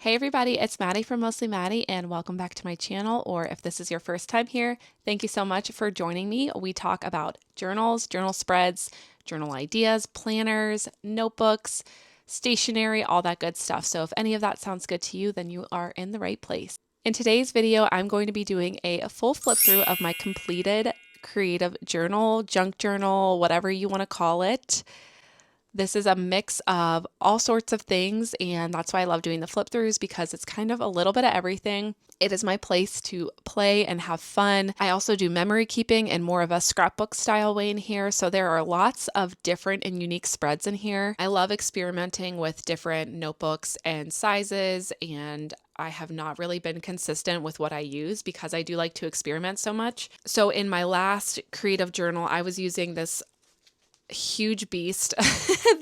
Hey everybody, it's Maddie from Mostly Maddie, and welcome back to my channel. Or if this is your first time here, thank you so much for joining me. We talk about journals, journal spreads, journal ideas, planners, notebooks, stationery, all that good stuff. So if any of that sounds good to you, then you are in the right place. In today's video, I'm going to be doing a full flip through of my completed creative journal, junk journal, whatever you want to call it. This is a mix of all sorts of things, and that's why I love doing the flip throughs because it's kind of a little bit of everything. It is my place to play and have fun. I also do memory keeping in more of a scrapbook style way in here, so there are lots of different and unique spreads in here. I love experimenting with different notebooks and sizes, and I have not really been consistent with what I use because I do like to experiment so much. So in my last creative journal, I was using this huge beast.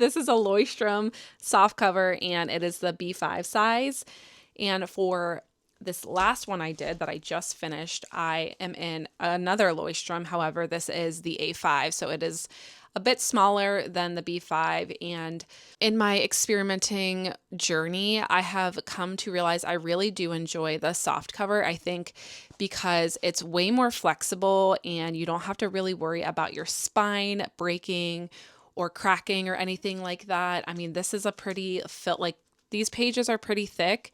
This is a Leuchtturm soft cover and it is the B5 size. And for this last one I did that I just finished, I am in another Leuchtturm. However, this is the A5, so it is a bit smaller than the B5. And in my experimenting journey, I have come to realize I really do enjoy the soft cover. I think because it's way more flexible and you don't have to really worry about your spine breaking or cracking or anything like that. I mean, this is a pretty these pages are pretty thick.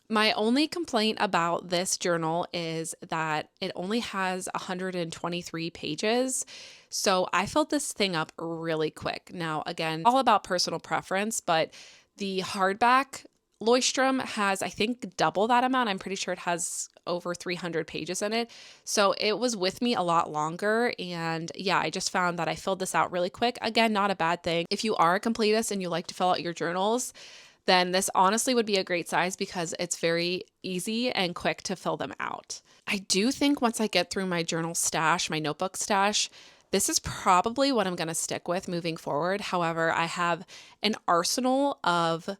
My only complaint about this journal is that it only has 123 pages. So I filled this thing up really quick. Now, again, all about personal preference, but the hardback Leuchtturm has, I think, double that amount. I'm pretty sure it has over 300 pages in it. So it was with me a lot longer. And yeah, I just found that I filled this out really quick. Again, not a bad thing. If you are a completist and you like to fill out your journals, then this honestly would be a great size because it's very easy and quick to fill them out. I do think once I get through my journal stash, my notebook stash, this is probably what I'm going to stick with moving forward. However, I have an arsenal of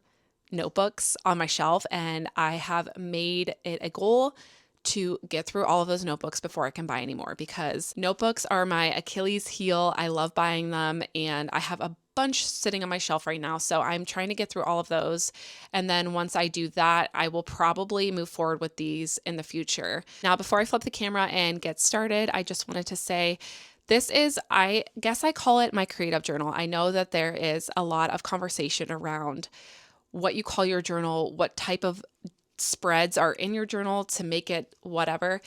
notebooks on my shelf and I have made it a goal to get through all of those notebooks before I can buy any more because notebooks are my Achilles heel. I love buying them and I have a bunch sitting on my shelf right now. So I'm trying to get through all of those. And then once I do that, I will probably move forward with these in the future. Now, before I flip the camera and get started, I just wanted to say this is, I guess I call it my creative journal. I know that there is a lot of conversation around what you call your journal, what type of spreads are in your journal to make it whatever.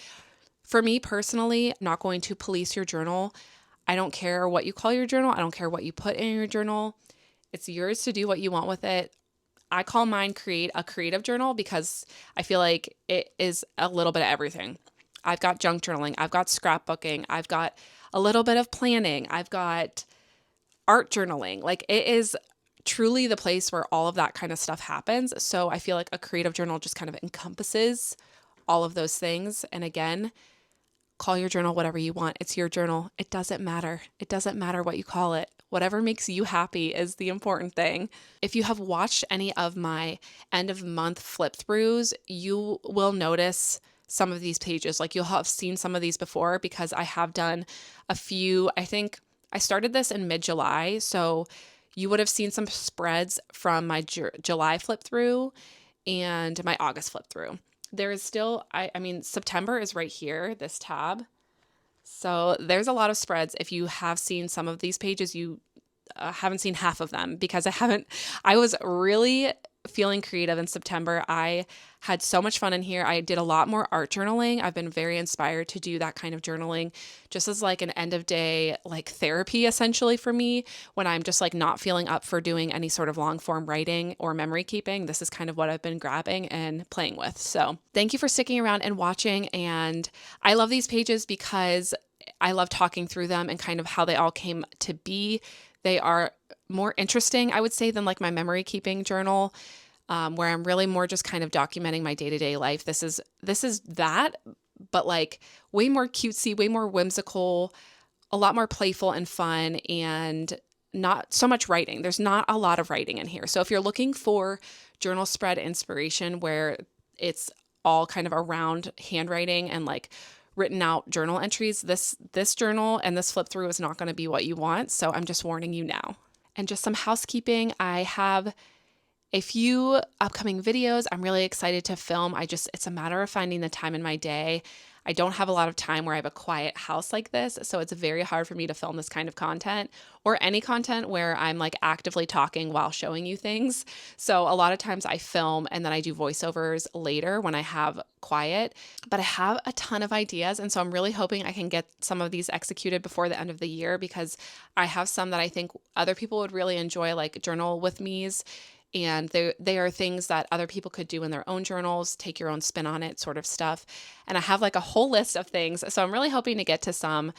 For me personally, I'm not going to police your journal. I don't care what you call your journal. I don't care what you put in your journal. It's yours to do what you want with it. I call mine a creative journal because I feel like it is a little bit of everything. I've got junk journaling. I've got scrapbooking. I've got a little bit of planning. I've got art journaling. Like it is truly the place where all of that kind of stuff happens. So I feel like a creative journal just kind of encompasses all of those things. And again, call your journal whatever you want. It's your journal. It doesn't matter. It doesn't matter what you call it. Whatever makes you happy is the important thing. If you have watched any of my end of month flip throughs, you will notice some of these pages. Like you'll have seen some of these before because I have done a few. I think I started this in mid-July. So you would have seen some spreads from my July flip through and my August flip through. There is still, I mean, September is right here, this tab. So there's a lot of spreads. If you have seen some of these pages, you haven't seen half of them because I was really feeling creative in September. I had so much fun in here. I did a lot more art journaling. I've been very inspired to do that kind of journaling just as like an end of day, like therapy essentially for me when I'm just like not feeling up for doing any sort of long form writing or memory keeping. This is kind of what I've been grabbing and playing with. So thank you for sticking around and watching. And I love these pages because I love talking through them and kind of how they all came to be. They are more interesting, I would say, than like my memory keeping journal, where I'm really more just kind of documenting my day-to-day life. This is that, but like way more cutesy, way more whimsical, a lot more playful and fun, and not so much writing. There's not a lot of writing in here. So if you're looking for journal spread inspiration where it's all kind of around handwriting and like written out journal entries, this journal and this flip through is not going to be what you want. So I'm just warning you now. And just some housekeeping. I have a few upcoming videos I'm really excited to film. It's a matter of finding the time in my day. I don't have a lot of time where I have a quiet house like this, so it's very hard for me to film this kind of content or any content where I'm like actively talking while showing you things. So a lot of times I film and then I do voiceovers later when I have quiet, but I have a ton of ideas. And so I'm really hoping I can get some of these executed before the end of the year, because I have some that I think other people would really enjoy, like journal with me's. And they are things that other people could do in their own journals, take your own spin on it sort of stuff. And I have like a whole list of things. So I'm really hoping to get to some.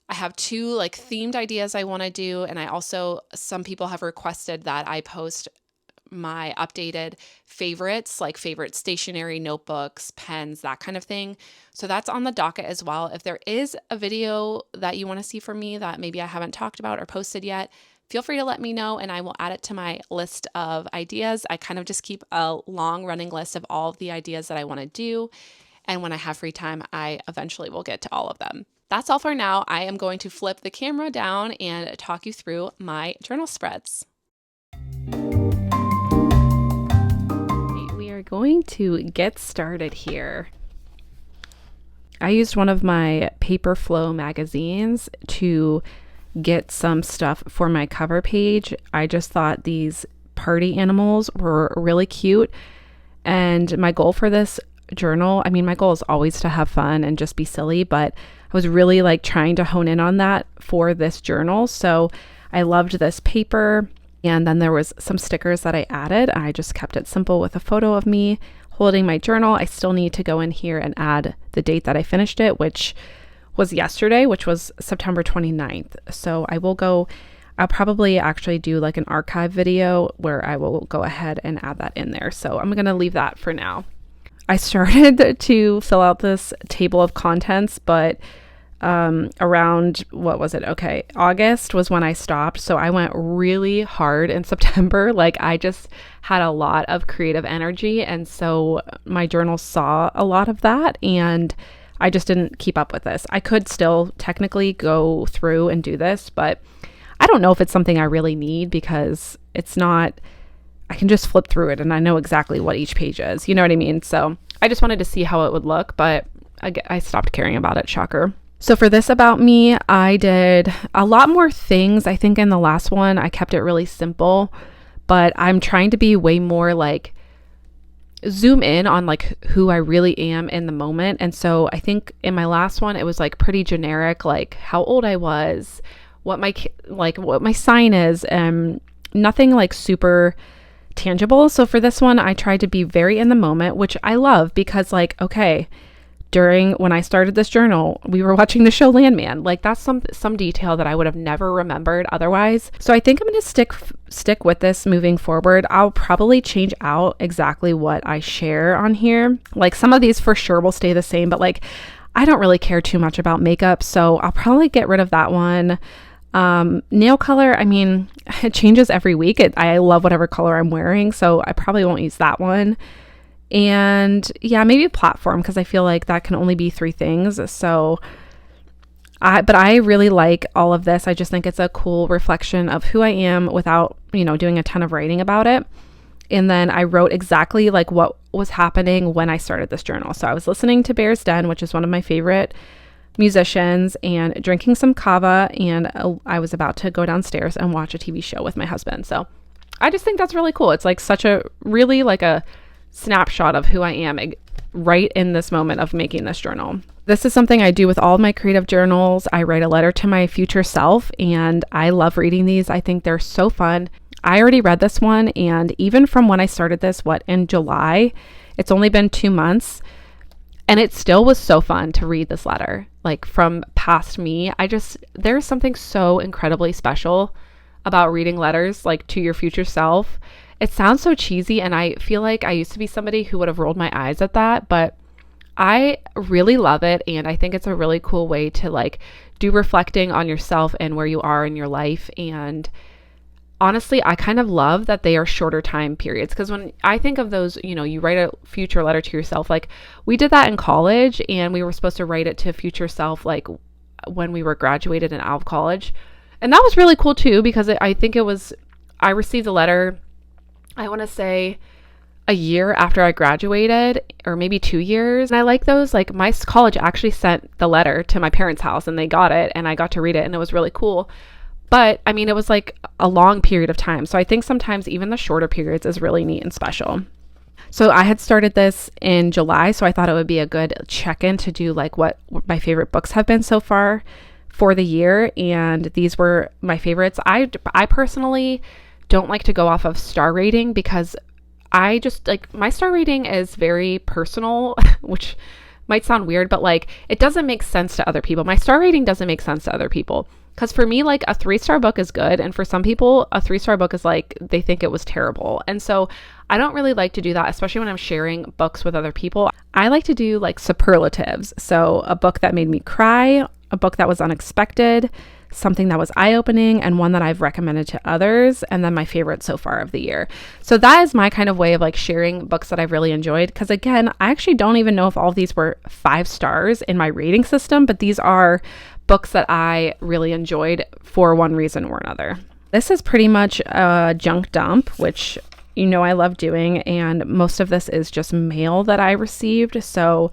I have 2 like themed ideas I want to do. And some people have requested that I post my updated favorites, like favorite stationery, notebooks, pens, that kind of thing. So that's on the docket as well. If there is a video that you want to see from me that maybe I haven't talked about or posted yet, feel free to let me know and I will add it to my list of ideas. I kind of just keep a long running list of all of the ideas that I want to do. And when I have free time, I eventually will get to all of them. That's all for now. I am going to flip the camera down and talk you through my journal spreads. We are going to get started here. I used one of my Paper Flow magazines to get some stuff for my cover page. I just thought these party animals were really cute. And my goal for this journal, my goal is always to have fun and just be silly, but I was really like trying to hone in on that for this journal. So I loved this paper. And then there was some stickers that I added. I just kept it simple with a photo of me holding my journal. I still need to go in here and add the date that I finished it, which was yesterday, which was September 29th. So I'll probably actually do like an archive video where I will go ahead and add that in there. So I'm going to leave that for now. I started to fill out this table of contents, but around, what was it? Okay, August was when I stopped. So I went really hard in September. Like I just had a lot of creative energy. And so my journal saw a lot of that, and I just didn't keep up with this. I could still technically go through and do this, but I don't know if it's something I really need, because it's not, I can just flip through it and I know exactly what each page is. You know what I mean? So I just wanted to see how it would look, but I stopped caring about it. Shocker. So for this about me, I did a lot more things. I think in the last one, I kept it really simple, but I'm trying to be way more like zoom in on like who I really am in the moment. And so I think in my last one, it was like pretty generic, like how old I was, what my sign is, and nothing like super tangible. So for this one, I tried to be very in the moment, which I love, because like, okay, when I started this journal, we were watching the show Landman. Like that's some detail that I would have never remembered otherwise. So I think I'm going to stick with this moving forward. I'll probably change out exactly what I share on here. Like some of these for sure will stay the same, but like I don't really care too much about makeup, so I'll probably get rid of that one. Nail color, it changes every week. I love whatever color I'm wearing, so I probably won't use that one. And yeah, maybe a platform, because I feel like that can only be 3 things. But I really like all of this. I just think it's a cool reflection of who I am without, doing a ton of writing about it. And then I wrote exactly like what was happening when I started this journal. So I was listening to Bear's Den, which is one of my favorite musicians, and drinking some kava, and I was about to go downstairs and watch a TV show with my husband. So I just think that's really cool. It's like such a really like a snapshot of who I am right in this moment of making this journal. This is something I do with all of my creative journals. I write a letter to my future self, and I love reading these. I think they're so fun. I already read this one, and even from when I started this, in July, it's only been 2 months, and it still was so fun to read this letter, like from past me. There's something so incredibly special about reading letters like to your future self. It sounds so cheesy, and I feel like I used to be somebody who would have rolled my eyes at that, but I really love it, and I think it's a really cool way to like do reflecting on yourself and where you are in your life. And honestly, I kind of love that they are shorter time periods, because when I think of those, you write a future letter to yourself, like we did that in college, and we were supposed to write it to future self like when we were graduated and out of college. And that was really cool too, because I received a letter I want to say a year after I graduated, or maybe 2 years. And I like those. Like, my college actually sent the letter to my parents' house and they got it and I got to read it and it was really cool. But I mean, it was like a long period of time. So I think sometimes even the shorter periods is really neat and special. So I had started this in July, so I thought it would be a good check-in to do like what my favorite books have been so far for the year. And these were my favorites. I personally don't like to go off of star rating because I just like my star rating is very personal, which might sound weird, but like it doesn't make sense to other people. My star rating doesn't make sense to other people. Because for me, like a 3-star book is good. And for some people, a 3-star book is like they think it was terrible. And so I don't really like to do that, especially when I'm sharing books with other people. I like to do like superlatives. So a book that made me cry, a book that was unexpected, something that was eye-opening, and one that I've recommended to others, and then my favorite so far of the year. So that is my kind of way of like sharing books that I've really enjoyed. Because again, I actually don't even know if all of these were 5 stars in my rating system, but these are books that I really enjoyed for one reason or another. This is pretty much a junk dump, which you know I love doing, and most of this is just mail that I received. So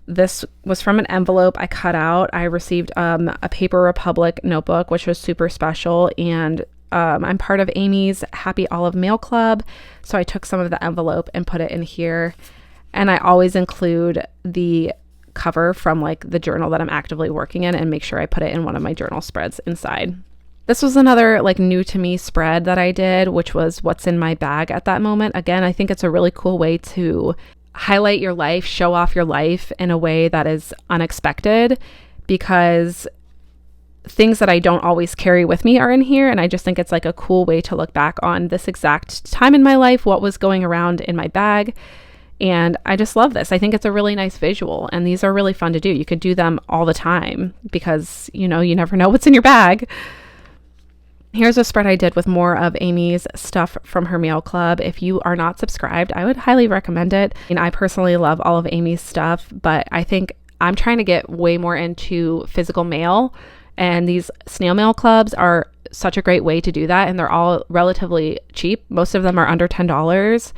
this was from an envelope I cut out. I received a Paper Republic notebook, which was super special, and I'm part of Amy's Happy Olive Mail Club, so I took some of the envelope and put it in here. And I always include the cover from like the journal that I'm actively working in and make sure I put it in one of my journal spreads inside. This was another like new to me spread that I did, which was what's in my bag at that moment. Again, I think it's a really cool way to highlight your life, show off your life in a way that is unexpected, because things that I don't always carry with me are in here. And I just think it's like a cool way to look back on this exact time in my life, what was going around in my bag. And I just love this. I think it's a really nice visual, and these are really fun to do. You could do them all the time because, you know, you never know what's in your bag. Here's a spread I did with more of Amy's stuff from her mail club. If you are not subscribed, I would highly recommend it. And I personally love all of Amy's stuff, but I think I'm trying to get way more into physical mail, and these snail mail clubs are such a great way to do that. And they're all relatively cheap. Most of them are under $10.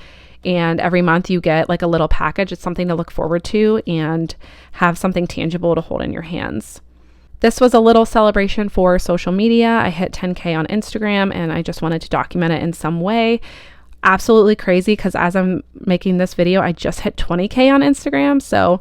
And every month you get like a little package. It's something to look forward to and have something tangible to hold in your hands. This was a little celebration for social media. I hit 10K on Instagram and I just wanted to document it in some way. Absolutely crazy, because as I'm making this video, I just hit 20K on Instagram. So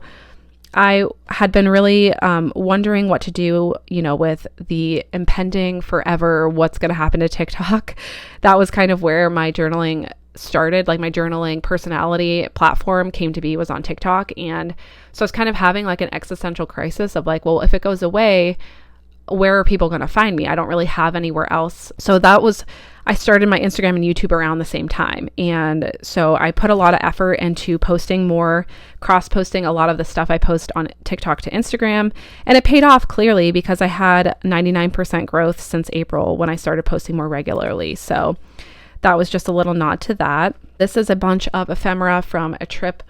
I had been really wondering what to do, you know, with the impending forever, what's going to happen to TikTok. That was kind of where my journaling started. Like my journaling personality platform came to be was on TikTok. And so I was kind of having like an existential crisis of like, well, if it goes away, where are people going to find me? I don't really have anywhere else. So I started my Instagram and YouTube around the same time. And so I put a lot of effort into posting more, cross-posting a lot of the stuff I post on TikTok to Instagram. And it paid off clearly, because I had 99% growth since April when I started posting more regularly. So that was just a little nod to that. This is a bunch of ephemera from a trip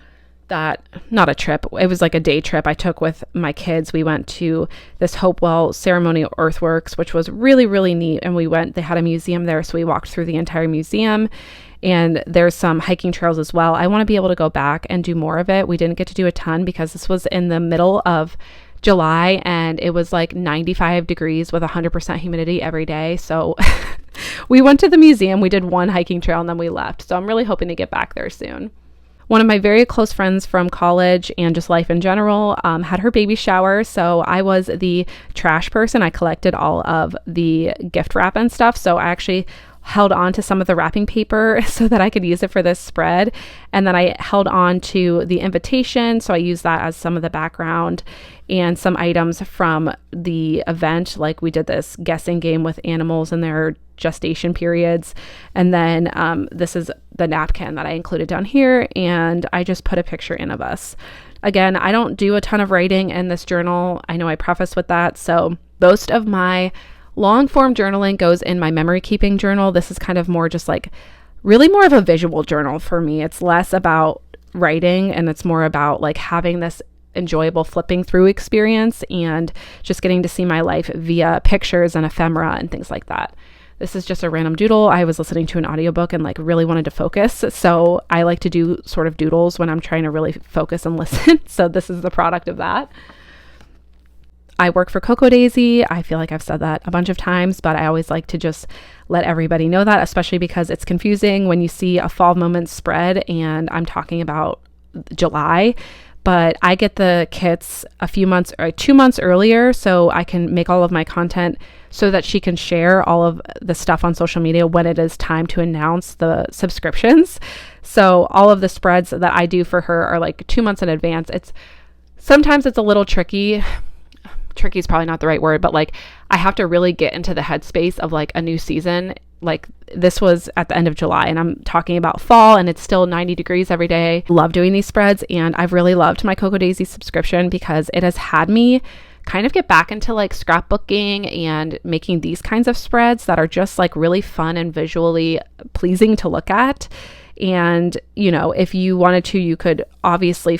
not a trip, it was like a day trip I took with my kids. We went to this Hopewell Ceremonial Earthworks, which was really, really neat. And they had a museum there. So we walked through the entire museum, and there's some hiking trails as well. I want to be able to go back and do more of it. We didn't get to do a ton because this was in the middle of July and it was like 95 degrees with 100% humidity every day. So we went to the museum, we did one hiking trail, and then we left. So I'm really hoping to get back there soon. One of my very close friends from college and just life in general had her baby shower. So I was the trash person. I collected all of the gift wrap and stuff. So I actually held on to some of the wrapping paper so that I could use it for this spread. And then I held on to the invitation. So I used that as some of the background and some items from the event. Like we did this guessing game with animals and their gestation periods. And then this is the napkin that I included down here. And I just put a picture in of us. Again, I don't do a ton of writing in this journal. I know I preface with that. So most of my long form journaling goes in my memory keeping journal. This is kind of more just like really more of a visual journal for me. It's less about writing and it's more about like having this enjoyable flipping through experience and just getting to see my life via pictures and ephemera and things like that. This is just a random doodle. I was listening to an audiobook and like really wanted to focus. So I like to do sort of doodles when I'm trying to really focus and listen. So this is the product of that. I work for Cocoa Daisy. I feel like I've said that a bunch of times, but I always like to just let everybody know that, especially because it's confusing when you see a fall moment spread and I'm talking about July. But I get the kits a few months or 2 months earlier, so I can make all of my content so that she can share all of the stuff on social media when it is time to announce the subscriptions. So all of the spreads that I do for her are like 2 months in advance. Sometimes it's a little tricky. Tricky is probably not the right word, but like I have to really get into the headspace of like a new season. Like this was at the end of July and I'm talking about fall and it's still 90 degrees every day. Love doing these spreads, and I've really loved my Cocoa Daisy subscription because it has had me kind of get back into like scrapbooking and making these kinds of spreads that are just like really fun and visually pleasing to look at. And, you know, if you wanted to, you could obviously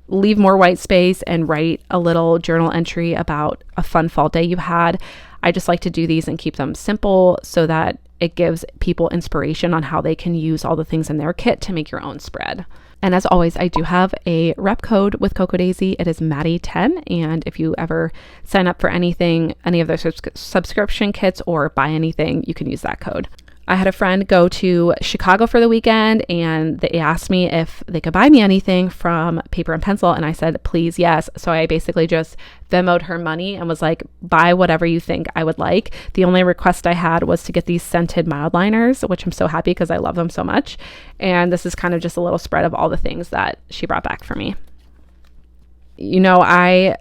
leave more white space and write a little journal entry about a fun fall day you had. I just like to do these and keep them simple so that it gives people inspiration on how they can use all the things in their kit to make your own spread. And as always, I do have a rep code with Cocoa Daisy. It is Maddie10. And if you ever sign up for anything, any of their subscription kits or buy anything, you can use that code. I had a friend go to Chicago for the weekend and they asked me if they could buy me anything from Paper and Pencil. And I said, please, yes. So I basically just Venmo'd her money and was like, buy whatever you think I would like. The only request I had was to get these scented mild liners, which I'm so happy because I love them so much. And this is kind of just a little spread of all the things that she brought back for me. You know, I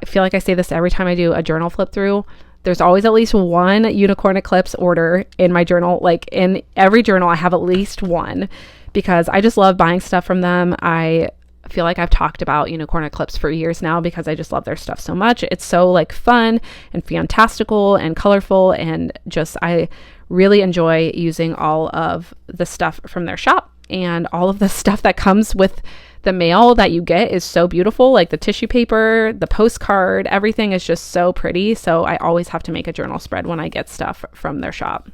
feel like I say this every time I do a journal flip through. There's always at least one Unicorn Eclipse order in my journal. Like in every journal, I have at least one because I just love buying stuff from them. I feel like I've talked about Unicorn Eclipse for years now because I just love their stuff so much. It's so like fun and fantastical and colorful, and just I really enjoy using all of the stuff from their shop, and all of the stuff that comes with the mail that you get is so beautiful. Like the tissue paper, the postcard, everything is just so pretty. So I always have to make a journal spread when I get stuff from their shop.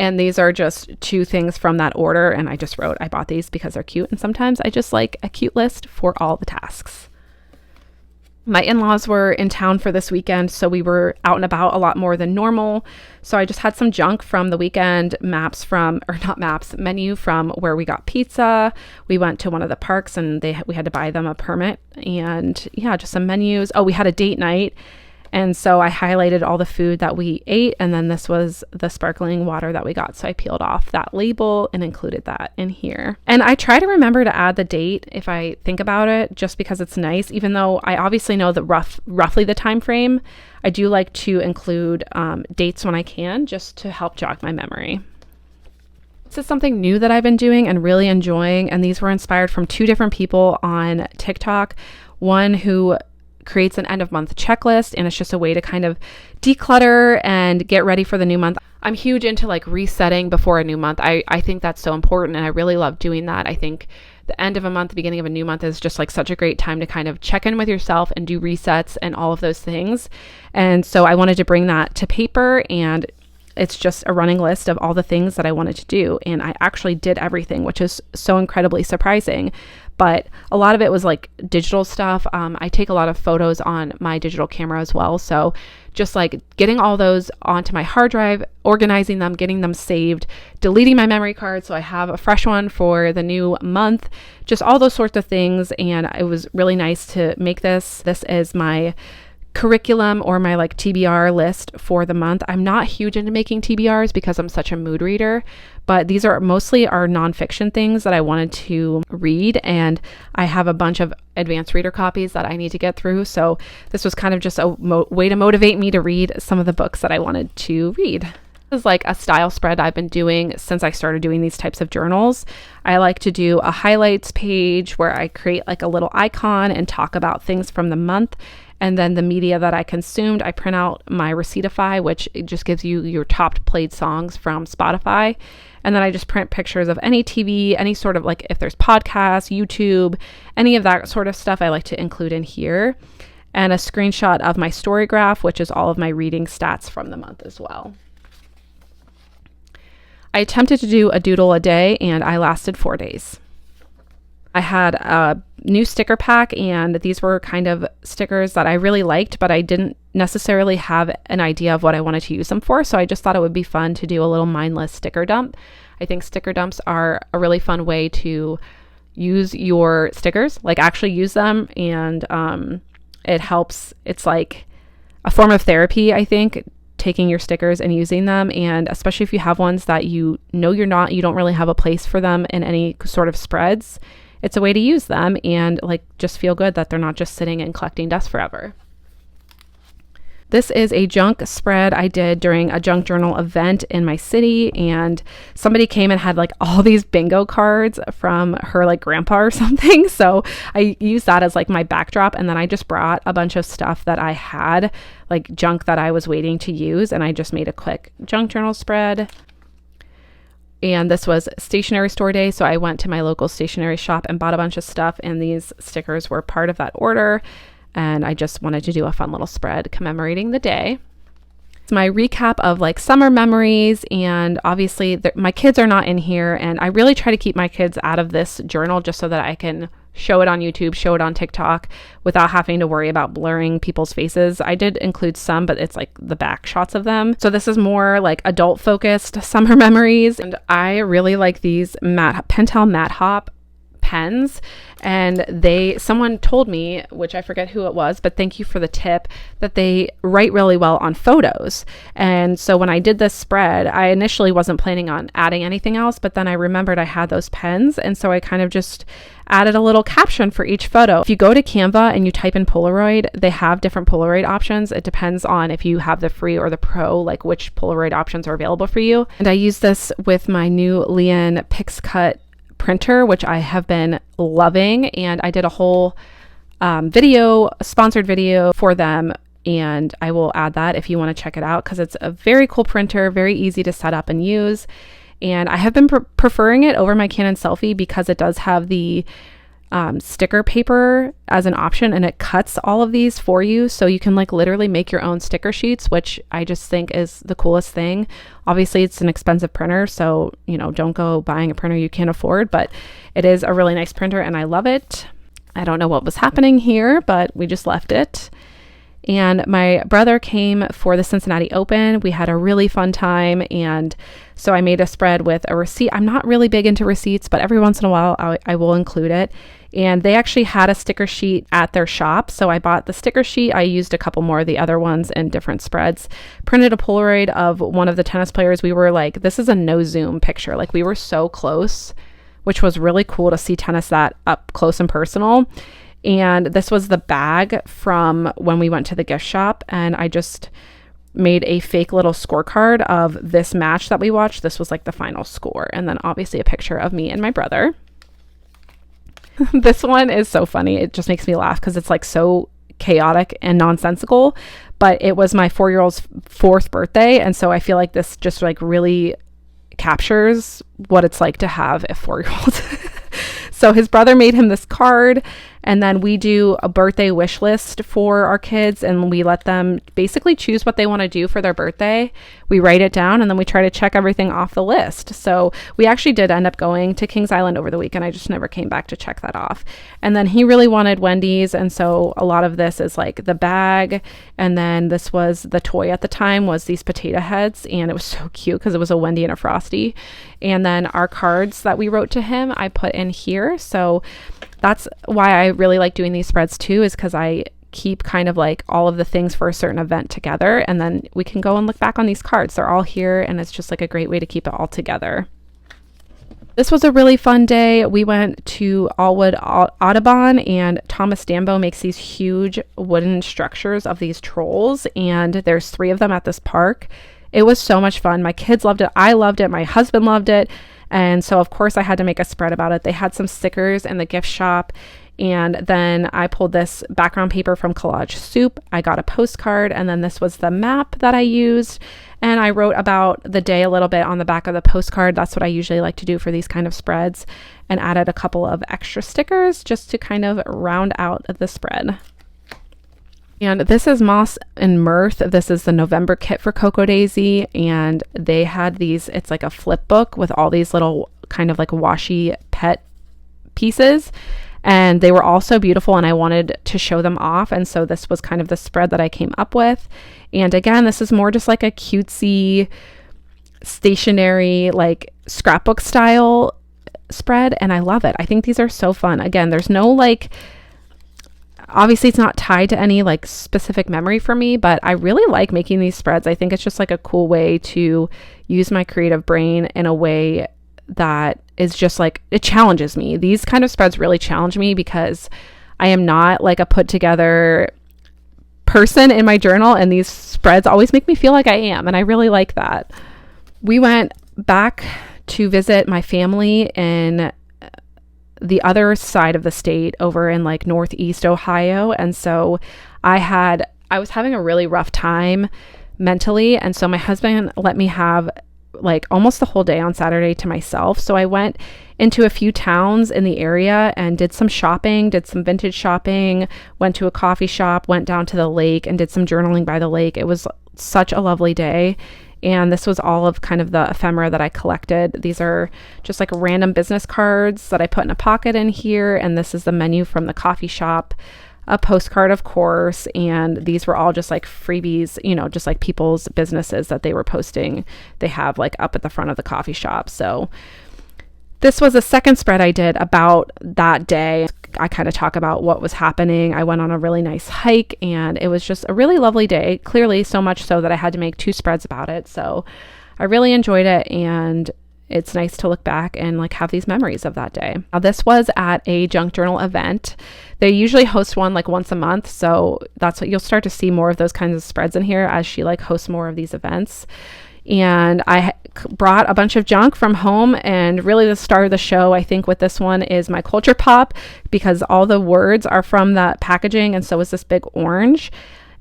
And these are just 2 things from that order. And I just wrote, I bought these because they're cute. And sometimes I just like a cute list for all the tasks. My in-laws were in town for this weekend, so we were out and about a lot more than normal. So I just had some junk from the weekend, menu from where we got pizza. We went to one of the parks and we had to buy them a permit, and yeah, just some menus. Oh, we had a date night. And so I highlighted all the food that we ate, and then this was the sparkling water that we got. So I peeled off that label and included that in here. And I try to remember to add the date if I think about it, just because it's nice. Even though I obviously know the roughly the time frame, I do like to include dates when I can, just to help jog my memory. This is something new that I've been doing and really enjoying, and these were inspired from 2 different people on TikTok. One who creates an end of month checklist, and it's just a way to kind of declutter and get ready for the new month. I'm huge into like resetting before a new month. I think that's so important, and I really love doing that. I think the end of a month, the beginning of a new month is just like such a great time to kind of check in with yourself and do resets and all of those things. And so I wanted to bring that to paper, and it's just a running list of all the things that I wanted to do. And I actually did everything, which is so incredibly surprising. But a lot of it was like digital stuff. I take a lot of photos on my digital camera as well. So just like getting all those onto my hard drive, organizing them, getting them saved, deleting my memory card so I have a fresh one for the new month, just all those sorts of things. And it was really nice to make this. This is my curriculum or my like TBR list for the month. I'm not huge into making TBRs because I'm such a mood reader, but these are mostly our nonfiction things that I wanted to read, and I have a bunch of advanced reader copies that I need to get through. So this was kind of just a way to motivate me to read some of the books that I wanted to read. This is like a style spread I've been doing since I started doing these types of journals. I like to do a highlights page where I create like a little icon and talk about things from the month. And then the media that I consumed, I print out my Receiptify, which it just gives you your top played songs from Spotify. And then I just print pictures of any TV, any sort of like if there's podcasts, YouTube, any of that sort of stuff I like to include in here. And a screenshot of my story graph, which is all of my reading stats from the month as well. I attempted to do a doodle a day and I lasted 4 days. I had a new sticker pack, and these were kind of stickers that I really liked, but I didn't necessarily have an idea of what I wanted to use them for. So I just thought it would be fun to do a little mindless sticker dump. I think sticker dumps are a really fun way to use your stickers, like actually use them. And it helps. It's like a form of therapy, I think, taking your stickers and using them. And especially if you have ones that you don't really have a place for them in any sort of spreads, it's a way to use them and like just feel good that they're not just sitting and collecting dust forever. This is a junk spread I did during a junk journal event in my city, and somebody came and had like all these bingo cards from her like grandpa or something. So I used that as like my backdrop, and then I just brought a bunch of stuff that I had, like junk that I was waiting to use, and I just made a quick junk journal spread. And this was stationery store day, so I went to my local stationery shop and bought a bunch of stuff, and these stickers were part of that order. And I just wanted to do a fun little spread commemorating the day. It's my recap of like summer memories, and obviously my kids are not in here, and I really try to keep my kids out of this journal just so that I can show it on YouTube, show it on TikTok without having to worry about blurring people's faces. I did include some, but it's like the back shots of them. So this is more like adult focused summer memories. And I really like these Pentel Matte Hop pens, and someone told me, which I forget who it was, but thank you for the tip, that they write really well on photos. And so when I did this spread, I initially wasn't planning on adding anything else, but then I remembered I had those pens, and so I kind of just added a little caption for each photo. If you go to Canva and you type in Polaroid, they have different Polaroid options. It depends on if you have the free or the pro, like which Polaroid options are available for you. And I use this with my new Lian PixCut printer, which I have been loving, and I did a whole sponsored video for them, and I will add that if you want to check it out, because it's a very cool printer, very easy to set up and use. And I have been preferring it over my Canon Selfie because it does have the sticker paper as an option, and it cuts all of these for you, so you can like literally make your own sticker sheets, which I just think is the coolest thing. Obviously it's an expensive printer, so don't go buying a printer you can't afford, but it is a really nice printer and I love it. I don't know what was happening here, but we just left it. And my brother came for the Cincinnati Open. We had a really fun time, and so I made a spread with a receipt. I'm not really big into receipts, but every once in a while I will include it. And they actually had a sticker sheet at their shop, so I bought the sticker sheet. I used a couple more of the other ones in different spreads. Printed a Polaroid of one of the tennis players. We were like, this is a no zoom picture. Like, we were so close, which was really cool to see tennis that up close and personal. And this was the bag from when we went to the gift shop, and I just made a fake little scorecard of this match that we watched. This was like the final score, and then obviously a picture of me and my brother. This one is so funny. It just makes me laugh because it's like so chaotic and nonsensical, but it was my 4-year-old's 4th birthday, and so I feel like this just like really captures what it's like to have a 4-year-old. So his brother made him this card, and then we do a birthday wish list for our kids, and we let them basically choose what they want to do for their birthday. We write it down, and then we try to check everything off the list. So we actually did end up going to Kings Island over the weekend. I just never came back to check that off. And then he really wanted Wendy's, and so a lot of this is like the bag, and then this was the toy at the time was these potato heads, and it was so cute because it was a Wendy and a Frosty. And then our cards that we wrote to him, I put in here. So that's why I really like doing these spreads too, is because I keep kind of like all of the things for a certain event together, and then we can go and look back on these cards. They're all here, and it's just like a great way to keep it all together. This was a really fun day. We went to Allwood Audubon, and Thomas Dambo makes these huge wooden structures of these trolls, and there's 3 of them at this park. It was so much fun. My kids loved it. I loved it. My husband loved it. And so, of course, I had to make a spread about it. They had some stickers in the gift shop. And then I pulled this background paper from Collage Soup. I got a postcard. And then this was the map that I used. And I wrote about the day a little bit on the back of the postcard. That's what I usually like to do for these kind of spreads. And added a couple of extra stickers just to kind of round out the spread. And this is Moss and Mirth. This is the November kit for Cocoa Daisy. And they had these, it's like a flip book with all these little kind of like washi pet pieces. And they were all so beautiful and I wanted to show them off. And so this was kind of the spread that I came up with. And again, this is more just like a cutesy, stationery, like scrapbook style spread. And I love it. I think these are so fun. Again, there's no like, obviously it's not tied to any like specific memory for me, but I really like making these spreads. I think it's just like a cool way to use my creative brain in a way that is just like, it challenges me. These kind of spreads really challenge me because I am not like a put together person in my journal, and these spreads always make me feel like I am, and I really like that. We went back to visit my family in the other side of the state over in like Northeast Ohio, and so I was having a really rough time mentally, and so my husband let me have like almost the whole day on Saturday to myself. So I went into a few towns in the area and did some shopping, did some vintage shopping, went to a coffee shop, went down to the lake and did some journaling by the lake. It was such a lovely day. And this was all of kind of the ephemera that I collected. These are just like random business cards that I put in a pocket in here. And this is the menu from the coffee shop, a postcard, of course. And these were all just like freebies, you know, just like people's businesses that they were posting. They have like up at the front of the coffee shop. So this was a second spread I did about that day. I kind of talk about what was happening. I went on a really nice hike and it was just a really lovely day. Clearly so much so that I had to make 2 spreads about it. So I really enjoyed it, and it's nice to look back and like have these memories of that day. Now, this was at a junk journal event. They usually host one like once a month. So that's what you'll start to see more of those kinds of spreads in here as she like hosts more of these events. And I brought a bunch of junk from home, and really the star of the show, I think, with this one is my Culture Pop, because all the words are from that packaging, and so is this big orange.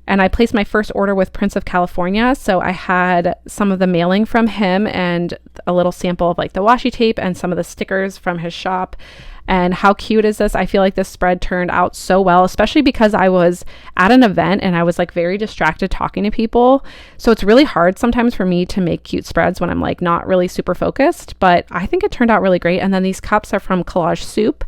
And I placed my first order with Prince of California, so I had some of the mailing from him and a little sample of like the washi tape and some of the stickers from his shop. And how cute is this? I feel like this spread turned out so well, especially because I was at an event and I was like very distracted talking to people. So it's really hard sometimes for me to make cute spreads when I'm like not really super focused, but I think it turned out really great. And then these cups are from Collage Soup,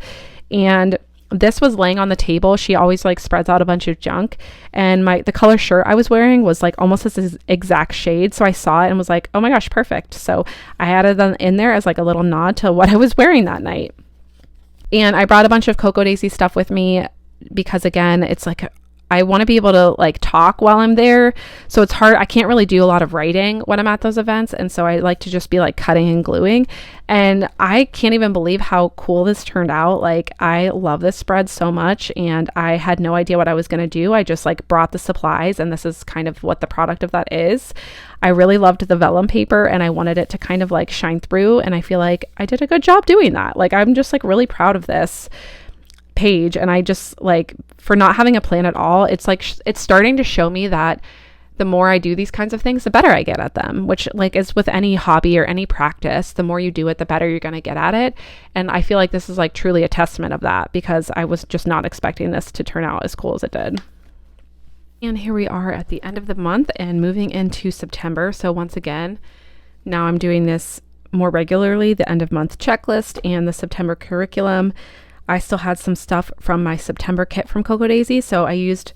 and this was laying on the table. She always like spreads out a bunch of junk, and the color shirt I was wearing was like almost this exact shade. So I saw it and was like, oh my gosh, perfect. So I added them in there as like a little nod to what I was wearing that night. And I brought a bunch of Cocoa Daisy stuff with me because, again, it's like I want to be able to like talk while I'm there. So it's hard. I can't really do a lot of writing when I'm at those events. And so I like to just be like cutting and gluing. And I can't even believe how cool this turned out. Like, I love this spread so much, and I had no idea what I was going to do. I just like brought the supplies, and this is kind of what the product of that is. I really loved the vellum paper, and I wanted it to kind of like shine through. And I feel like I did a good job doing that. Like, I'm just like really proud of this page. And I just like, for not having a plan at all, it's like it's starting to show me that the more I do these kinds of things, the better I get at them, which like is with any hobby or any practice. The more you do it, the better you're going to get at it. And I feel like this is like truly a testament of that, because I was just not expecting this to turn out as cool as it did. And here we are at the end of the month and moving into September. So once again, now I'm doing this more regularly, the end of month checklist and the September curriculum. I still had some stuff from my September kit from Cocoa Daisy. So I used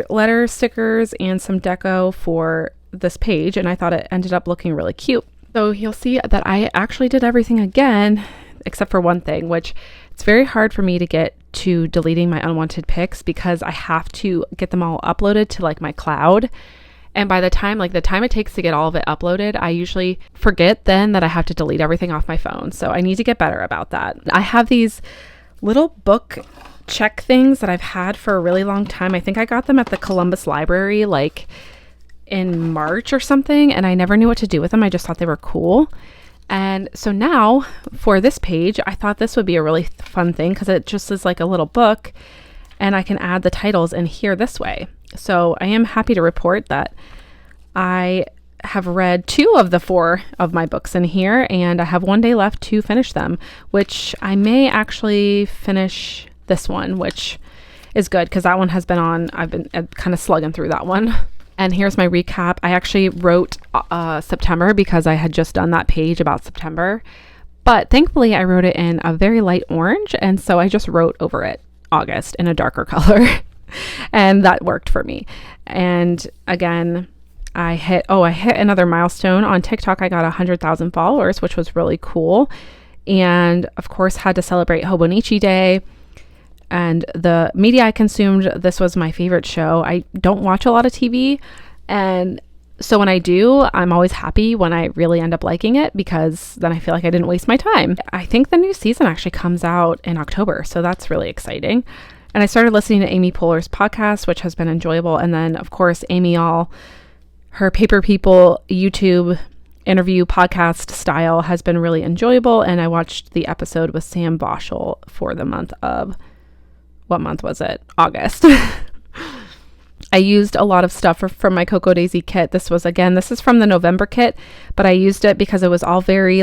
letter stickers and some deco for this page, and I thought it ended up looking really cute. So you'll see that I actually did everything again, except for one thing, which it's very hard for me to get to deleting my unwanted pics because I have to get them all uploaded to like my cloud. And by the time it takes to get all of it uploaded, I usually forget then that I have to delete everything off my phone. So I need to get better about that. I have these little book check things that I've had for a really long time. I think I got them at the Columbus Library like in March or something, and I never knew what to do with them. I just thought they were cool. And so now for this page, I thought this would be a really fun thing because it just is like a little book, and I can add the titles in here this way. So I am happy to report that I have read 2 of the 4 of my books in here, and I have 1 day left to finish them, which I may actually finish this one, which is good because that one has been on. I've been kind of slugging through that one. And here's my recap. I actually wrote September because I had just done that page about September. But thankfully, I wrote it in a very light orange. And so I just wrote over it August in a darker color. And that worked for me. And again, I hit another milestone on TikTok. I got 100,000 followers, which was really cool. And of course, had to celebrate Hobonichi Day. And the media I consumed, this was my favorite show. I don't watch a lot of TV. And so when I do, I'm always happy when I really end up liking it, because then I feel like I didn't waste my time. I think the new season actually comes out in October. So that's really exciting. And I started listening to Amy Poehler's podcast, which has been enjoyable. And then, of course, Amy her Paper People YouTube interview podcast style has been really enjoyable. And I watched the episode with Sam Boschel for the month of, what month was it? August. I used a lot of stuff from my Cocoa Daisy kit. This is from the November kit, but I used it because it was all very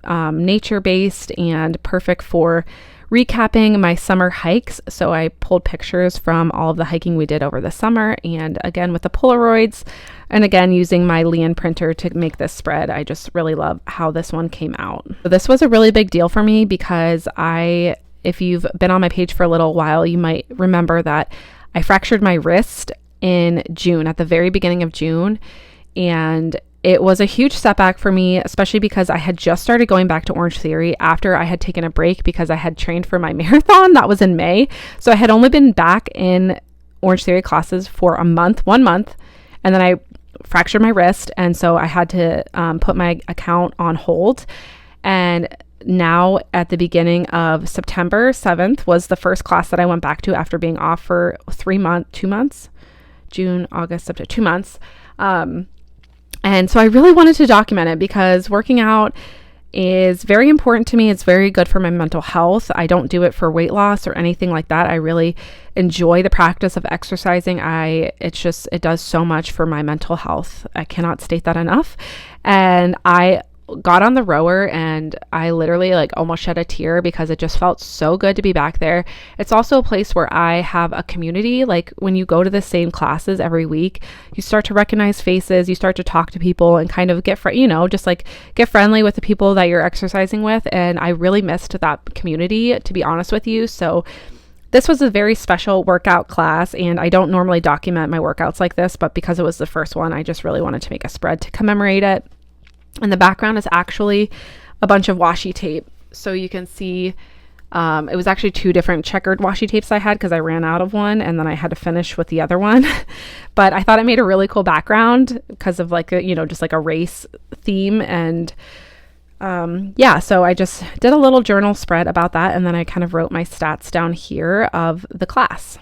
nature-based and perfect for recapping my summer hikes. So I pulled pictures from all of the hiking we did over the summer, and again with the Polaroids, and again using my Lian printer to make this spread. I just really love how this one came out. So this was a really big deal for me because if you've been on my page for a little while, you might remember that I fractured my wrist in June, at the very beginning of June, and it was a huge setback for me, especially because I had just started going back to Orange Theory after I had taken a break because I had trained for my marathon. That was in May. So I had only been back in Orange Theory classes for 1 month, and then I fractured my wrist. And so I had to put my account on hold. And now at the beginning of September 7th was the first class that I went back to after being off for 2 months, June, August, September, 2 months. And so I really wanted to document it because working out is very important to me. It's very good for my mental health. I don't do it for weight loss or anything like that. I really enjoy the practice of exercising. It does so much for my mental health. I cannot state that enough. And I got on the rower and I literally almost shed a tear because it just felt so good to be back there. It's also a place where I have a community. When you go to the same classes every week, you start to recognize faces, you start to talk to people and kind of get friendly with the people that you're exercising with. And I really missed that community, to be honest with you. So this was a very special workout class, and I don't normally document my workouts like this, but because it was the first one, I just really wanted to make a spread to commemorate it. And the background is actually a bunch of washi tape. So you can see it was actually 2 different checkered washi tapes I had because I ran out of one and then I had to finish with the other one. But I thought it made a really cool background because of just a race theme. And so I just did a little journal spread about that. And then I kind of wrote my stats down here of the class.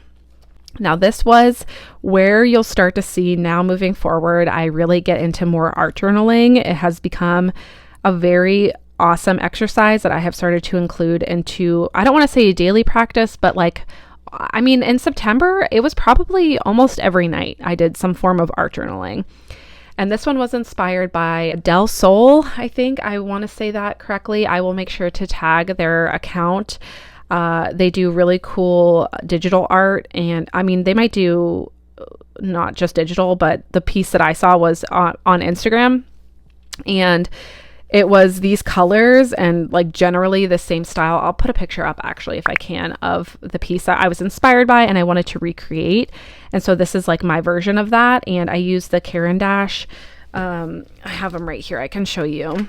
Now, this was where you'll start to see now moving forward, I really get into more art journaling. It has become a very awesome exercise that I have started to include into, I don't want to say a daily practice, but in September, it was probably almost every night I did some form of art journaling. And this one was inspired by Del Sol. I think I want to say that correctly. I will make sure to tag their account. They do really cool digital art, and they might do not just digital, but the piece that I saw was on Instagram, and it was these colors and generally the same style. I'll put a picture up actually if I can of the piece that I was inspired by and I wanted to recreate. And so this is my version of that, and I used the Caran d'Ache. I have them right here. I can show you.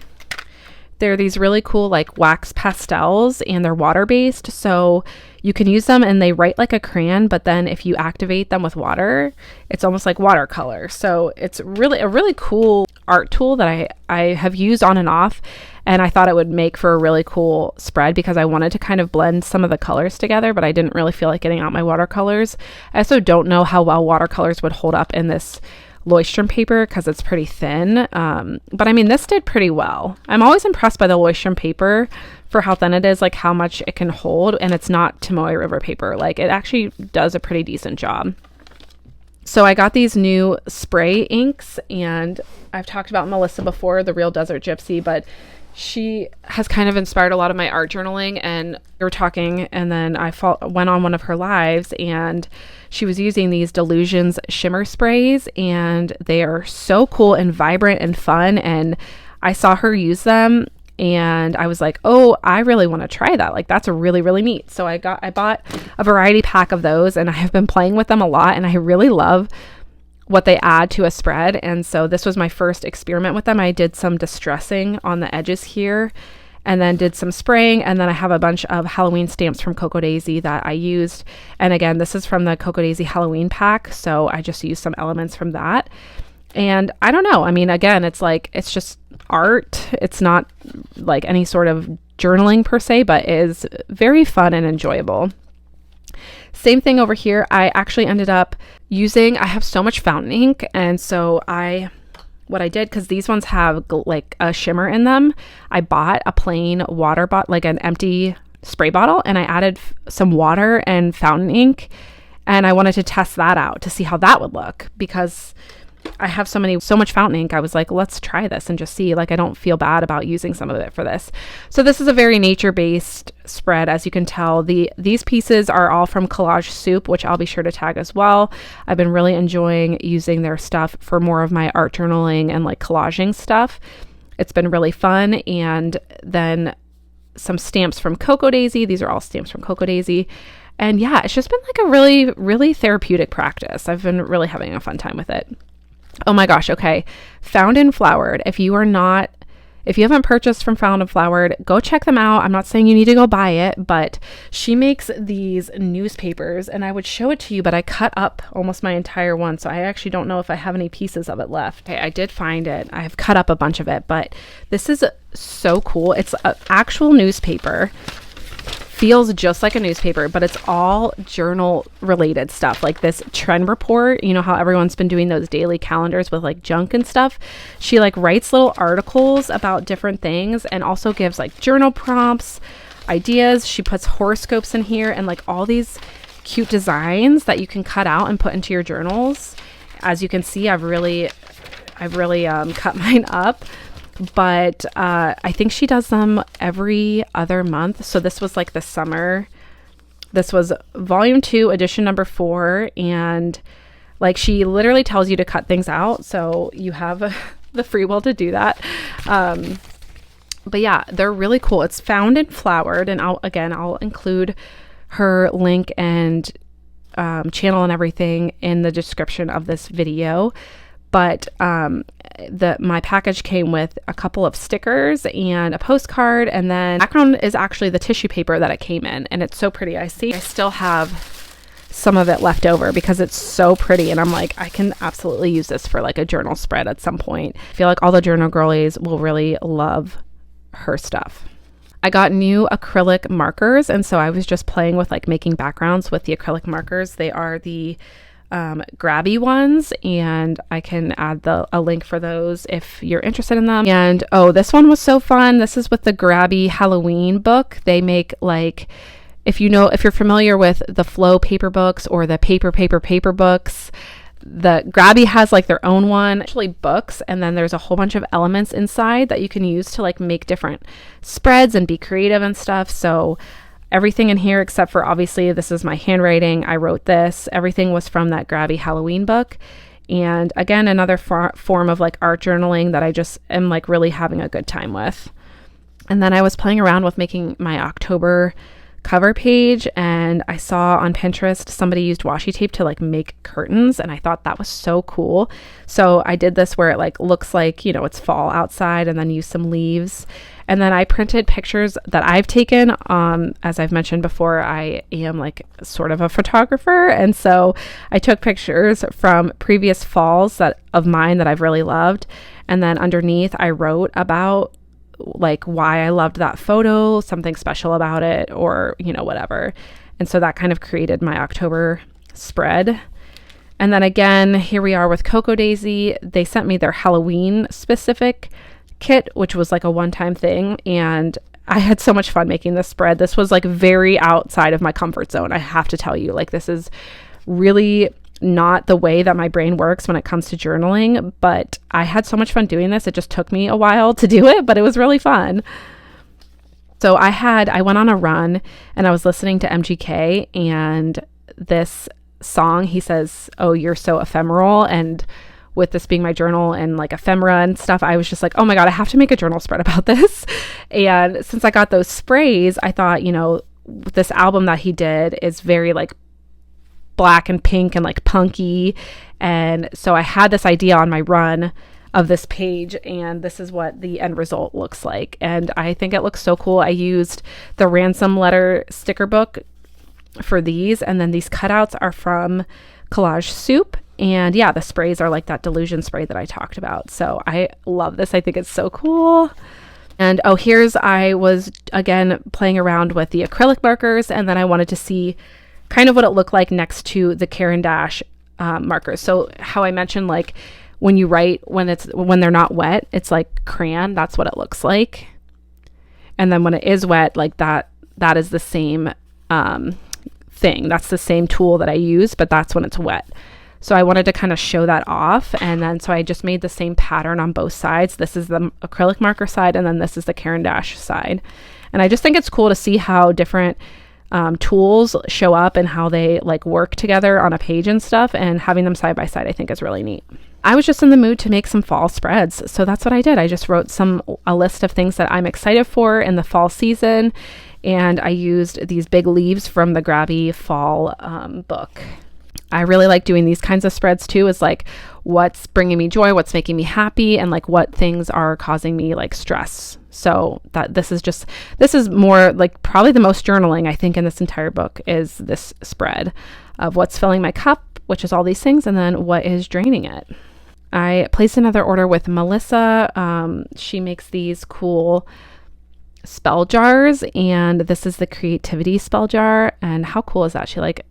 They're these really cool wax pastels, and they're water-based, so you can use them and they write like a crayon, but then if you activate them with water, it's almost like watercolor. So it's really a really cool art tool that I have used on and off, and I thought it would make for a really cool spread because I wanted to kind of blend some of the colors together, but I didn't really feel like getting out my watercolors. I also don't know how well watercolors would hold up in this Leuchtturm paper because it's pretty thin, but this did pretty well. I'm always impressed by the Leuchtturm paper for how thin it is, how much it can hold, and it's not Tomoe River paper. It actually does a pretty decent job. So I got these new spray inks, and I've talked about Melissa before, the Real Desert Gypsy, but She has kind of inspired a lot of my art journaling, and we were talking, and then I went on one of her lives, and she was using these Delusions shimmer sprays, and they are so cool and vibrant and fun, and I saw her use them, and I was like, oh, I really want to try that. Like, that's really, really neat. So I bought a variety pack of those, and I have been playing with them a lot, and I really love what they add to a spread. And so this was my first experiment with them. I did some distressing on the edges here, and then did some spraying, and then I have a bunch of Halloween stamps from Cocoa Daisy that I used. And again, this is from the Cocoa Daisy Halloween pack, so I just used some elements from that. And I don't know, I mean, again, it's just art. It's not like any sort of journaling per se, but is very fun and enjoyable. Same thing over here. I actually ended up I have so much fountain ink, and so what I did, because these ones have like a shimmer in them, I bought a plain water bottle, like an empty spray bottle, and I added some water and fountain ink, and I wanted to test that out to see how that would look, because I have so much fountain ink. I was like, let's try this and just see, like, I don't feel bad about using some of it for this. So this is a very nature-based spread, as you can tell. These pieces are all from Collage Soup, which I'll be sure to tag as well. I've been really enjoying using their stuff for more of my art journaling and like collaging stuff. It's been really fun. And then some stamps from Cocoa Daisy. These are all stamps from Cocoa Daisy. And yeah, it's just been like a really, really therapeutic practice. I've been really having a fun time with it. Oh my gosh. Okay. Found and Flowered. If you haven't purchased from Found and Flowered, go check them out. I'm not saying you need to go buy it, but she makes these newspapers, and I would show it to you, but I cut up almost my entire one. So I actually don't know if I have any pieces of it left. Okay. I did find it. I have cut up a bunch of it, but this is so cool. It's an actual newspaper. Feels just like a newspaper, but it's all journal related stuff, like this trend report. You know how everyone's been doing those daily calendars with like junk and stuff? She like writes little articles about different things, and also gives like journal prompts, ideas. She puts horoscopes in here, and like all these cute designs that you can cut out and put into your journals. As you can see, I've really cut mine up. But I think she does them every other month. So this was like the summer. This was volume 2, edition number 4. And like, she literally tells you to cut things out. So you have the free will to do that. But yeah, they're really cool. It's Found and Flowered. And I'll include her link and channel and everything in the description of this video. But my package came with a couple of stickers and a postcard, and then the background is actually the tissue paper that it came in, and it's so pretty. I still have some of it left over because it's so pretty, and I'm like, I can absolutely use this for like a journal spread at some point. I feel like all the journal girlies will really love her stuff. I got new acrylic markers, and so I was just playing with like making backgrounds with the acrylic markers. They are the grabby ones, and I can add a link for those if you're interested in them. And oh, this one was so fun. This is with the Grabby Halloween book. They make like, if you're familiar with the Flow paper books or the paper books, the Grabby has like their own one, actually books, and then there's a whole bunch of elements inside that you can use to like make different spreads and be creative and stuff. So everything in here, except for obviously this is my handwriting, I wrote this, everything was from that Grabby Halloween book. And again, another form of like art journaling that I just am like really having a good time with. And then I was playing around with making my October cover page, and I saw on Pinterest somebody used washi tape to like make curtains, and I thought that was so cool. So I did this where it like looks like, it's fall outside, and then use some leaves. And then I printed pictures that I've taken. As I've mentioned before, I am like sort of a photographer, and so I took pictures from previous falls of mine that I've really loved. And then underneath I wrote about like why I loved that photo, something special about it, or whatever. And so that kind of created my October spread. And then again, here we are with Cocoa Daisy. They sent me their Halloween specific kit, which was like a one-time thing, and I had so much fun making this spread. This was like very outside of my comfort zone, I have to tell you. Like, this is really not the way that my brain works when it comes to journaling, but I had so much fun doing this. It just took me a while to do it, but it was really fun. So I went on a run and I was listening to MGK, and this song, he says, "Oh, you're so ephemeral." And with this being my journal and like ephemera and stuff, I was just like, oh my God, I have to make a journal spread about this. And since I got those sprays, I thought, this album that he did is very like black and pink and like punky. And so I had this idea on my run of this page, and this is what the end result looks like. And I think it looks so cool. I used the ransom letter sticker book for these, and then these cutouts are from Collage Soup. And yeah, the sprays are like that Delusion spray that I talked about. So I love this. I think it's so cool. And I was again playing around with the acrylic markers, and then I wanted to see kind of what it looked like next to the Caran d'Ache markers. So how I mentioned, like when you write when they're not wet, it's like crayon. That's what it looks like. And then when it is wet, like that is the same thing. That's the same tool that I use, but that's when it's wet. So I wanted to kind of show that off. And then, so I just made the same pattern on both sides. This is the acrylic marker side, and then this is the Caran d'Ache side. And I just think it's cool to see how different tools show up and how they like work together on a page and stuff, and having them side by side, I think is really neat. I was just in the mood to make some fall spreads. So that's what I did. I just wrote a list of things that I'm excited for in the fall season. And I used these big leaves from the Grabby Fall book. I really like doing these kinds of spreads too, is like what's bringing me joy, what's making me happy, and like what things are causing me like stress. So this is more like probably the most journaling I think in this entire book is this spread of what's filling my cup, which is all these things, and then what is draining it. I placed another order with Melissa. She makes these cool spell jars, and this is the creativity spell jar. And how cool is that? She like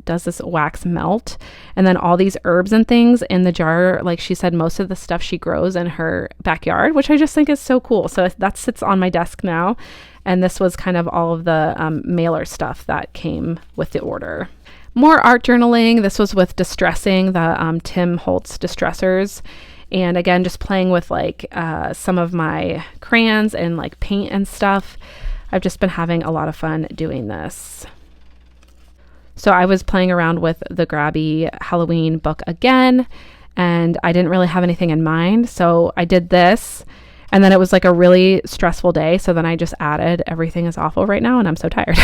does this wax melt, and then all these herbs and things in the jar. Like she said, most of the stuff she grows in her backyard, which I just think is so cool. So that sits on my desk now. And this was kind of all of the mailer stuff that came with the order. More art journaling. This was with distressing, the Tim Holtz distressors. And again, just playing with like some of my crayons and like paint and stuff. I've just been having a lot of fun doing this. So I was playing around with the Grabby Halloween book again, and I didn't really have anything in mind. So I did this, and then it was like a really stressful day. So then I just added everything is awful right now, and I'm so tired.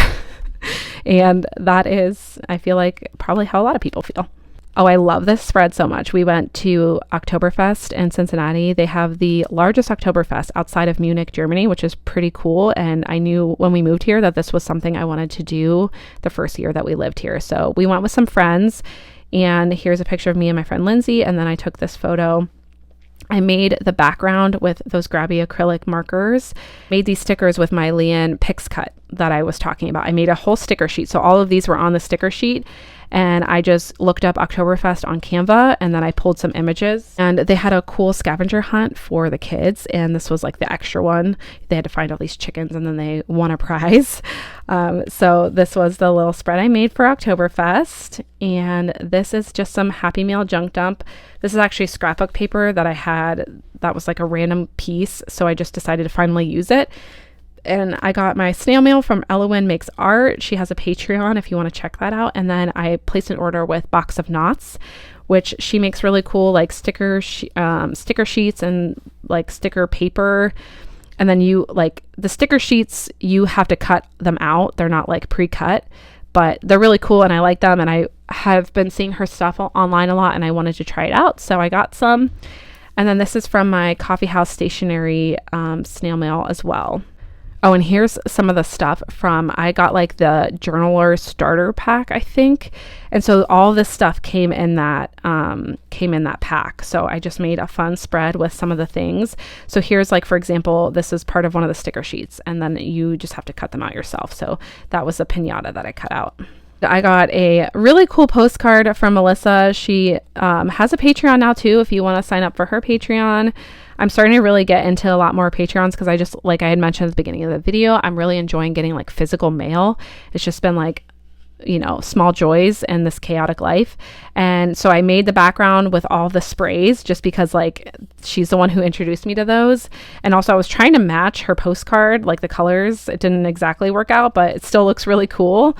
And that is, I feel like, probably how a lot of people feel. Oh, I love this spread so much. We went to Oktoberfest in Cincinnati. They have the largest Oktoberfest outside of Munich, Germany, which is pretty cool. And I knew when we moved here that this was something I wanted to do the first year that we lived here. So we went with some friends, and here's a picture of me and my friend Lindsay. And then I took this photo. I made the background with those Grabby acrylic markers, made these stickers with my Leanne Pix Cut that I was talking about. I made a whole sticker sheet. So all of these were on the sticker sheet, and I just looked up Oktoberfest on Canva, and then I pulled some images, and they had a cool scavenger hunt for the kids. And this was like the extra one. They had to find all these chickens, and then they won a prize. So this was the little spread I made for Oktoberfest. And this is just some Happy Meal junk dump. This is actually scrapbook paper that I had that was like a random piece. So I just decided to finally use it. And I got my snail mail from Elowin Makes Art. She has a Patreon if you want to check that out. And then I placed an order with Box of Knots, which she makes really cool like sticker sheets and like sticker paper. And then you like the sticker sheets, you have to cut them out. They're not like pre-cut, but they're really cool and I like them. And I have been seeing her stuff online a lot, and I wanted to try it out. So I got some. And then this is from my coffee house stationery snail mail as well. Oh, and here's some of the stuff I got like the journaler starter pack, I think. And so all this stuff came in that pack. So I just made a fun spread with some of the things. So here's like, for example, this is part of one of the sticker sheets, and then you just have to cut them out yourself. So that was a piñata that I cut out. I got a really cool postcard from Melissa. She has a Patreon now too, if you want to sign up for her Patreon. I'm starting to really get into a lot more Patreons because I just, like I had mentioned at the beginning of the video, I'm really enjoying getting like physical mail. It's just been like you know, small joys in this chaotic life. And so I made the background with all the sprays just because like she's the one who introduced me to those. And also I was trying to match her postcard, like the colors. It didn't exactly work out, but it still looks really cool.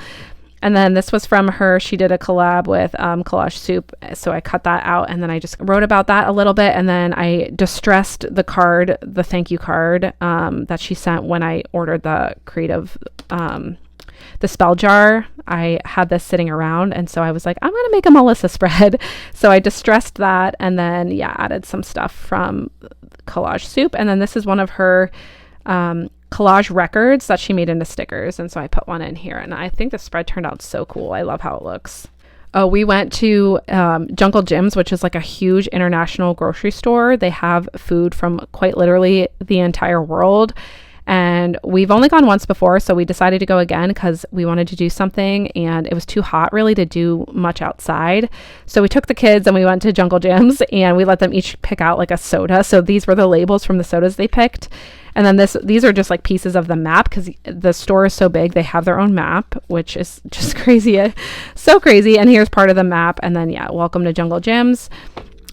And then this was from her. She did a collab with July-Sep. So I cut that out and then I just wrote about that a little bit. And then I distressed the card, the thank you card that she sent when I ordered the creative, the spell jar. I had this sitting around. And so I was like, I'm going to make a Melissa spread. So I distressed that and then, yeah, added some stuff from July-Sep. And then this is one of her collage records that she made into stickers, and so I put one in here, and I think the spread turned out so cool. I love how it looks. Oh, we went to Jungle Jim's, which is like a huge international grocery store. They have food from quite literally the entire world, and we've only gone once before, so we decided to go again because we wanted to do something, and it was too hot really to do much outside. So we took the kids and we went to Jungle Jim's, and we let them each pick out like a soda. So these were the labels from the sodas they picked. And then these are just like pieces of the map because the store is so big. They have their own map, which is just crazy. So crazy. And here's part of the map. And then, yeah, welcome to Jungle Jim's.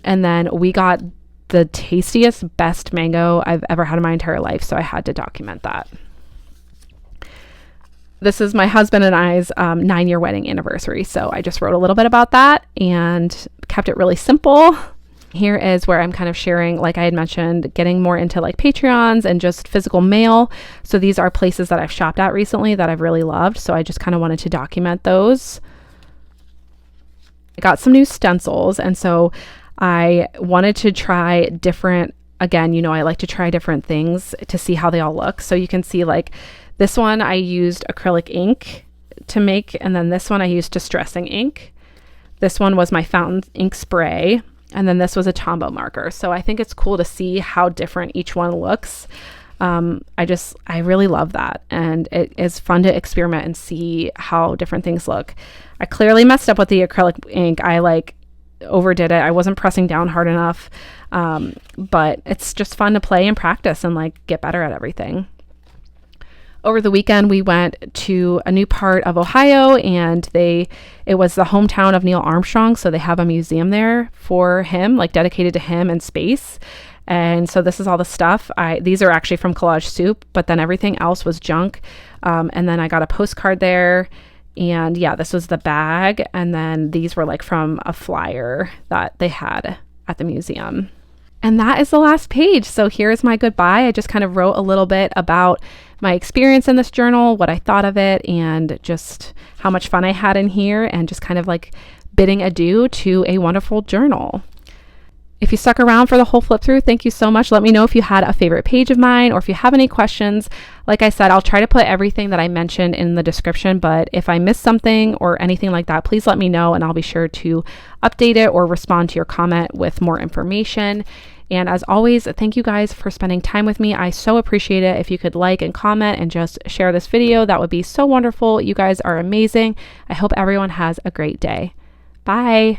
And then we got the tastiest, best mango I've ever had in my entire life. So I had to document that. This is my husband and I's 9-year wedding anniversary. So I just wrote a little bit about that and kept it really simple. Here is where I'm kind of sharing, like I had mentioned, getting more into like Patreons and just physical mail. So these are places that I've shopped at recently that I've really loved. So I just kind of wanted to document those. I got some new stencils. And so I wanted to try different, again, you know, I like to try different things to see how they all look. So you can see like this one, I used acrylic ink to make. And then this one I used distressing ink. This one was my fountain ink spray. And then this was a Tombow marker. So I think it's cool to see how different each one looks. I really love that. And it is fun to experiment and see how different things look. I clearly messed up with the acrylic ink. I like overdid it. I wasn't pressing down hard enough. But it's just fun to play and practice and like get better at everything. Over the weekend, we went to a new part of Ohio, and it was the hometown of Neil Armstrong. So they have a museum there for him, like dedicated to him and space. And so this is all the stuff. These are actually from July-Sep, but then everything else was junk. And then I got a postcard there. And yeah, this was the bag. And then these were like from a flyer that they had at the museum. And that is the last page. So here's my goodbye. I just kind of wrote a little bit about my experience in this journal, what I thought of it, and just how much fun I had in here, and just kind of like bidding adieu to a wonderful journal. If you stuck around for the whole flip through, thank you so much. Let me know if you had a favorite page of mine or if you have any questions. Like I said, I'll try to put everything that I mentioned in the description, but if I missed something or anything like that, please let me know and I'll be sure to update it or respond to your comment with more information. And as always, thank you guys for spending time with me. I so appreciate it. If you could like and comment and just share this video, that would be so wonderful. You guys are amazing. I hope everyone has a great day. Bye.